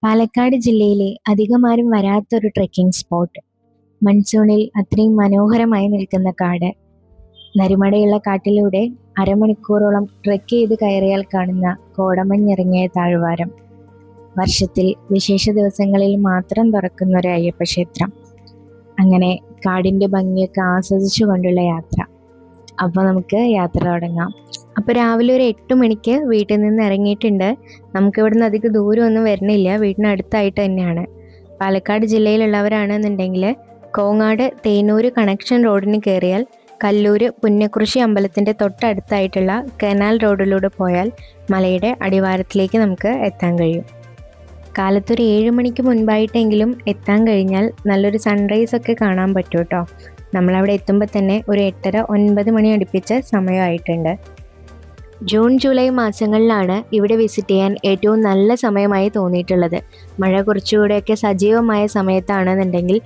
പാലക്കാട് ജില്ലയിലെ അധികമാരും വരാത്തൊരു trekking spot. മൺസൂണിൽ അത്രയും മനോഹരമായി നിൽക്കുന്ന കാട്. നരിമടയുള്ള കാട്ടിലൂടെ അരമണിക്കൂറോളം ട്രെക്ക് ചെയ്ത് കയറിയാൽ കാണുന്ന കോടമഞ്ഞിറങ്ങിയ താഴ്വാരം. വർഷത്തിൽ വിശേഷ ദിവസങ്ങളിൽ മാത്രം തുറക്കുന്ന ഒരു അയ്യപ്പ ക്ഷേത്രം. അങ്ങനെ കാടിന്റെ ഭംഗിയൊക്കെ ആസ്വദിച്ചുകൊണ്ടുള്ള യാത്ര. അപ്പോൾ നമുക്ക് യാത്ര തുടങ്ങാം. അപ്പോൾ രാവിലെ ഒരു 8 മണിക്ക് വീട്ടിൽ നിന്ന് ഇറങ്ങിയിട്ടുണ്ട്. നമുക്ക് ഇവിടുന്ന് അധികം ദൂരമൊന്നും വരുന്നില്ല, വീടിനടുത്തായിട്ട് തന്നെയാണ്. പാലക്കാട് ജില്ലയിലുള്ളവരാണെന്നുണ്ടെങ്കിൽ കോങ്ങാട് തേനൂർ കണക്ഷൻ റോഡിന് കയറിയാൽ കല്ലൂർ പുന്നക്കുറിശി അമ്പലത്തിൻ്റെ തൊട്ടടുത്തായിട്ടുള്ള കനാൽ റോഡിലൂടെ പോയാൽ മലയുടെ അടിവാരത്തിലേക്ക് നമുക്ക് എത്താൻ കഴിയും. കാലത്തൊരു 7 മണിക്ക് മുൻപായിട്ടെങ്കിലും എത്താൻ കഴിഞ്ഞാൽ നല്ലൊരു സൺറൈസ് ഒക്കെ കാണാൻ പറ്റും കേട്ടോ. നമ്മളവിടെ എത്തുമ്പോൾ തന്നെ ഒരു 8:30-9 മണി അടുപ്പിച്ച സമയമായിട്ടുണ്ട്. ജൂൺ ജൂലൈ മാസങ്ങളിലാണ് ഇവിടെ വിസിറ്റ് ചെയ്യാൻ ഏറ്റവും നല്ല സമയമായി തോന്നിയിട്ടുള്ളത്. മഴ കുറച്ചുകൂടെയൊക്കെ സജീവമായ സമയത്താണെന്നുണ്ടെങ്കിൽ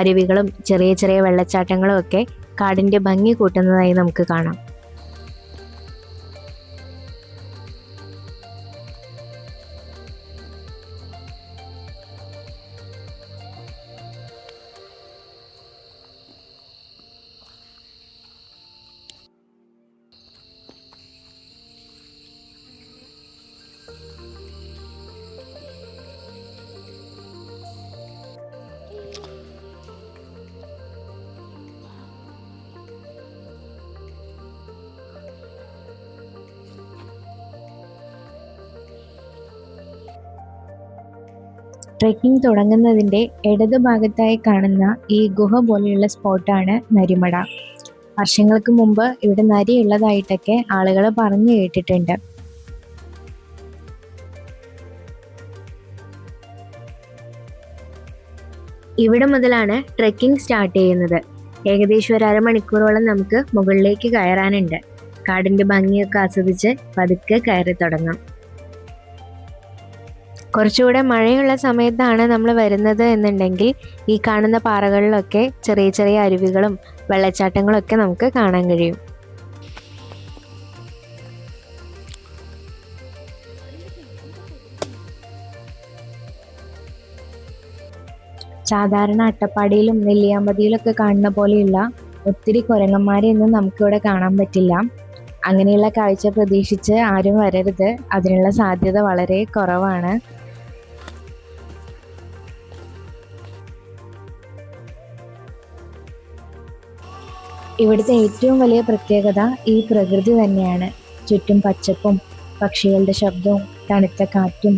അരുവികളും ചെറിയ ചെറിയ വെള്ളച്ചാട്ടങ്ങളും ഒക്കെ കാടിൻ്റെ ഭംഗി കൂട്ടുന്നതായി നമുക്ക് കാണാം. ട്രെക്കിംഗ് തുടങ്ങുന്നതിൻ്റെ ഇടതു ഭാഗത്തായി കാണുന്ന ഈ ഗുഹ പോലെയുള്ള സ്പോട്ടാണ് നരിമട. വർഷങ്ങൾക്ക് മുമ്പ് ഇവിടെ നരി ഉള്ളതായിട്ടൊക്കെ ആളുകൾ പറഞ്ഞു കേട്ടിട്ടുണ്ട്. ഇവിടെ മുതലാണ് ട്രെക്കിംഗ് സ്റ്റാർട്ട് ചെയ്യുന്നത്. ഏകദേശം ഒരു അരമണിക്കൂറോളം നമുക്ക് മുകളിലേക്ക് കയറാനുണ്ട്. കാടിൻ്റെ ഭംഗിയൊക്കെ ആസ്വദിച്ച് പതുക്കെ കയറി തുടങ്ങാം. കുറച്ചുകൂടെ മഴയുള്ള സമയത്താണ് നമ്മൾ വരുന്നത് എന്നുണ്ടെങ്കിൽ ഈ കാണുന്ന പാറകളിലൊക്കെ ചെറിയ ചെറിയ അരുവികളും വെള്ളച്ചാട്ടങ്ങളും ഒക്കെ നമുക്ക് കാണാൻ കഴിയും. സാധാരണ അട്ടപ്പാടിയിലും നെല്ലിയാമ്പതിയിലൊക്കെ കാണുന്ന പോലെയുള്ള ഒത്തിരി കുരങ്ങന്മാരെയൊന്നും നമുക്കിവിടെ കാണാൻ പറ്റില്ല. അങ്ങനെയുള്ള കാഴ്ച പ്രതീക്ഷിച്ച് ആരും വരരുത്, അതിനുള്ള സാധ്യത വളരെ കുറവാണ്. ഇവിടുത്തെ ഏറ്റവും വലിയ പ്രത്യേകത ഈ പ്രകൃതി തന്നെയാണ്. ചുറ്റും പച്ചപ്പും പക്ഷികളുടെ ശബ്ദവും തണുത്ത കാറ്റും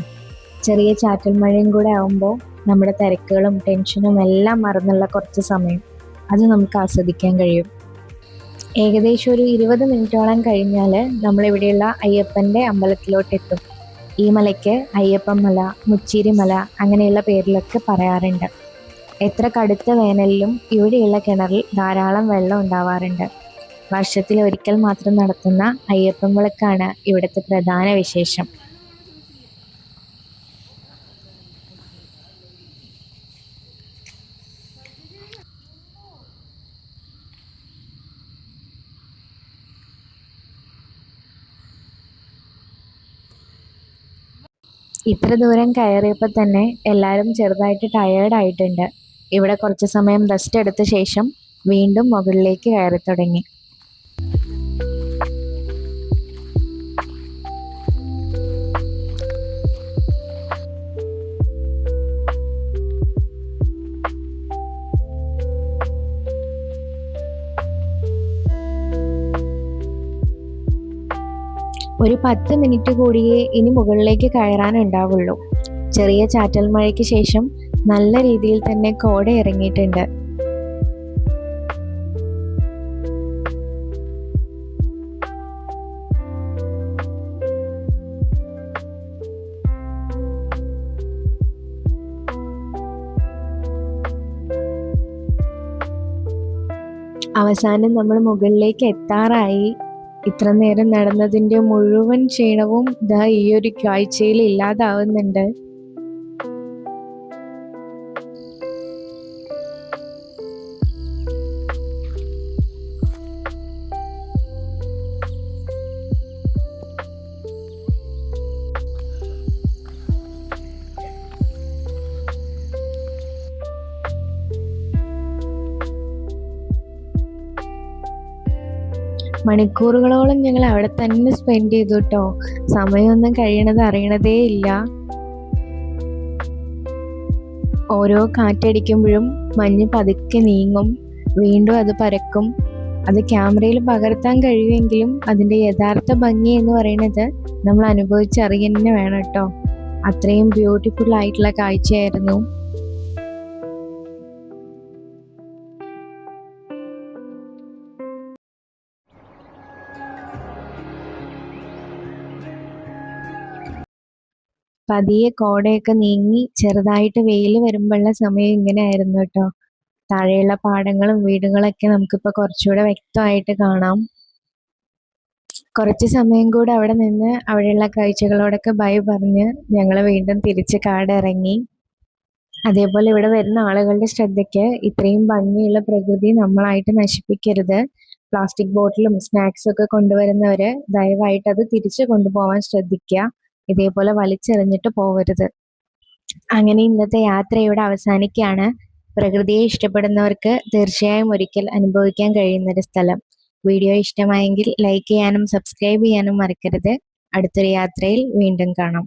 ചെറിയ ചാറ്റൽ മഴയും കൂടെ ആവുമ്പോൾ നമ്മുടെ തിരക്കുകളും ടെൻഷനും എല്ലാം മറന്നുള്ള കുറച്ച് സമയം അത് നമുക്ക് ആസ്വദിക്കാൻ കഴിയും. ഏകദേശം ഒരു 20 മിനിറ്റോളം കഴിഞ്ഞാൽ നമ്മളിവിടെയുള്ള അയ്യപ്പൻ്റെ അമ്പലത്തിലോട്ടെത്തും. ഈ മലയ്ക്ക് അയ്യപ്പൻ മല, മുച്ചീരി മല അങ്ങനെയുള്ള പേരിലൊക്കെ പറയാറുണ്ട്. എത്ര കടുത്ത വേനലിലും ഇവിടെയുള്ള കിണറിൽ ധാരാളം വെള്ളം ഉണ്ടാവാറുണ്ട്. വർഷത്തിൽ ഒരിക്കൽ മാത്രം നടത്തുന്ന അയ്യപ്പൻ വിളക്കാണ് ഇവിടുത്തെ പ്രധാന വിശേഷം. ഇത്ര ദൂരം കയറിയപ്പോൾ തന്നെ എല്ലാവരും ചെറുതായിട്ട് ടയേർഡായിട്ടുണ്ട്. ഇവിടെ കുറച്ച് സമയം റെസ്റ്റ് എടുത്ത ശേഷം വീണ്ടും മുകളിലേക്ക് കയറി തുടങ്ങി. ഒരു 10 മിനിറ്റ് കൂടിയേ ഇനി മുകളിലേക്ക് കയറാനുണ്ടാവുള്ളൂ. ചെറിയ ചാറ്റൽ മഴയ്ക്ക് ശേഷം നല്ല രീതിയിൽ തന്നെ കോട ഇറങ്ങിയിട്ടുണ്ട്. അവസാനം നമ്മൾ മുകളിലേക്ക് എത്താറായി. ഇത്ര നേരം നടന്നതിൻ്റെ മുഴുവൻ ക്ഷീണവും ദാ ഈ ഒരു കാഴ്ചയിൽ ഇല്ലാതാവുന്നുണ്ട്. മണിക്കൂറുകളോളം ഞങ്ങൾ അവിടെ തന്നെ സ്പെൻഡ് ചെയ്തു കേട്ടോ. സമയമൊന്നും കഴിയണത് അറിയണതേ ഇല്ല. ഓരോ കാറ്റടിക്കുമ്പോഴും മഞ്ഞ് പതുക്കെ നീങ്ങും, വീണ്ടും അത് പരക്കും. അത് ക്യാമറയിൽ പകർത്താൻ കഴിയുമെങ്കിലും അതിൻ്റെ യഥാർത്ഥ ഭംഗി എന്ന് പറയുന്നത് നമ്മൾ അനുഭവിച്ചറിയ തന്നെ വേണം കേട്ടോ. അത്രയും ബ്യൂട്ടിഫുൾ ആയിട്ടുള്ള കാഴ്ചയായിരുന്നു. പതിയെ കോടയൊക്കെ നീങ്ങി ചെറുതായിട്ട് വെയിൽ വരുമ്പോഴുള്ള സമയം ഇങ്ങനെ ആയിരുന്നു കേട്ടോ. താഴെയുള്ള പാടങ്ങളും വീടുകളൊക്കെ നമുക്കിപ്പോൾ കുറച്ചുകൂടെ വ്യക്തമായിട്ട് കാണാം. കുറച്ച് സമയം കൂടെ അവിടെ നിന്ന് അവിടെയുള്ള കാഴ്ചകളോടൊക്കെ ബൈ പറഞ്ഞ് ഞങ്ങൾ വീണ്ടും തിരിച്ച് കാടിറങ്ങി. അതേപോലെ ഇവിടെ വരുന്ന ആളുകളുടെ ശ്രദ്ധയ്ക്ക് ഇത്രയും ഭംഗിയുള്ള പ്രകൃതി നമ്മളായിട്ട് നശിപ്പിക്കരുത്. പ്ലാസ്റ്റിക് ബോട്ടിലും സ്നാക്സും ഒക്കെ കൊണ്ടുവരുന്നവര് ദയവായിട്ട് അത് തിരിച്ചു കൊണ്ടുപോകാൻ ശ്രദ്ധിക്കുക. ഇതേപോലെ വലിച്ചെറിഞ്ഞിട്ട് പോവരുത്. അങ്ങനെ ഇന്നത്തെ യാത്ര ഇവിടെ അവസാനിക്കുകയാണ്. പ്രകൃതിയെ ഇഷ്ടപ്പെടുന്നവർക്ക് തീർച്ചയായും ഒരിക്കൽ അനുഭവിക്കാൻ കഴിയുന്നൊരു സ്ഥലം. വീഡിയോ ഇഷ്ടമായെങ്കിൽ ലൈക്ക് ചെയ്യാനും സബ്സ്ക്രൈബ് ചെയ്യാനും മറക്കരുത്. അടുത്തൊരു യാത്രയിൽ വീണ്ടും കാണാം.